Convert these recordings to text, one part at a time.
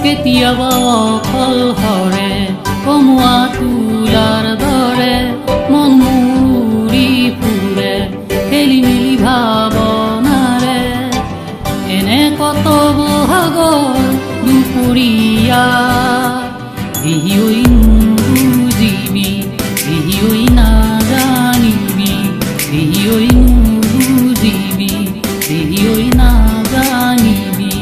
কেতিয়াবা অকল হৰে কমোৱা তুলাৰ দৰে মন মুৰি ফুৰে খেলি মেলি ভাৱনাৰে এনে কত বহাগৰ দুপৰীয়া বিহিঐ নুবুজিবি বিহিঐ নাজানিবি বিহিঐ নুবুজিবি বিহিঐ নাজানিবি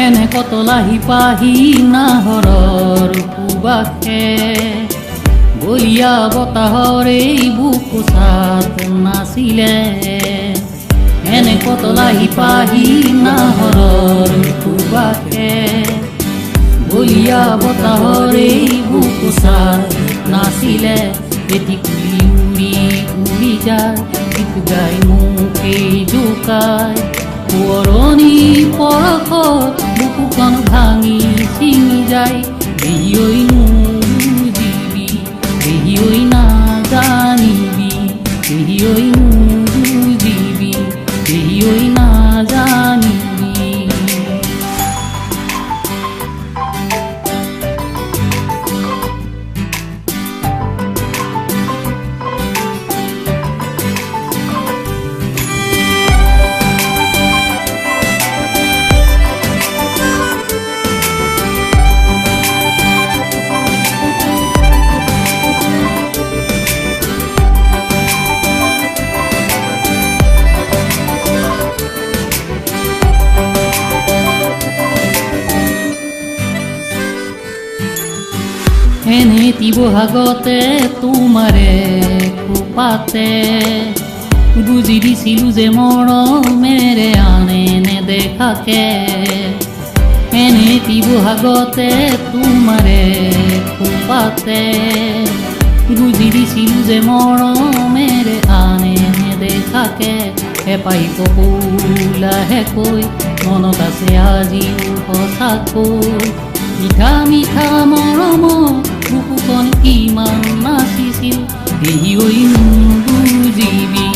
এনে কত লাহি পাহি নাহৰৰ সুবাসে বলিয়া বতাহৰে বুকু চাত নাছিলে এনে কত লাহি পাহি নাহৰৰ সুবাসে বলিয়া বতাহৰে বুকু চাত নাছিলে এটি কুলি উৰি উৰি যায় গীত গাই মুখে জোকায় পুৰণি পৰশত বুকুখন ভাঙি ছিঙি যায় বিহিঐ নুবুজিবি বিহিঐ নাজানিবি বিহিঐ নুবুজিবি বিহিঐ নাজানিবি এনে বহাগতে তোমাৰে খোপাতে বুজি দিছিলো যে মৰমেৰে আনে নেদেখাকে এনে বহাগতে তোমাৰে খোপাতে বুজি দিছিলো যে মৰমেৰে আনে নেদেখাকে এপাই কপোলাহেকৈ মনত আছে আজিও সঁচাকৈ মিঠা মিঠা মৰমত বুকুখন কিমান নাচিছিল বিহিঐ নুবুজিবি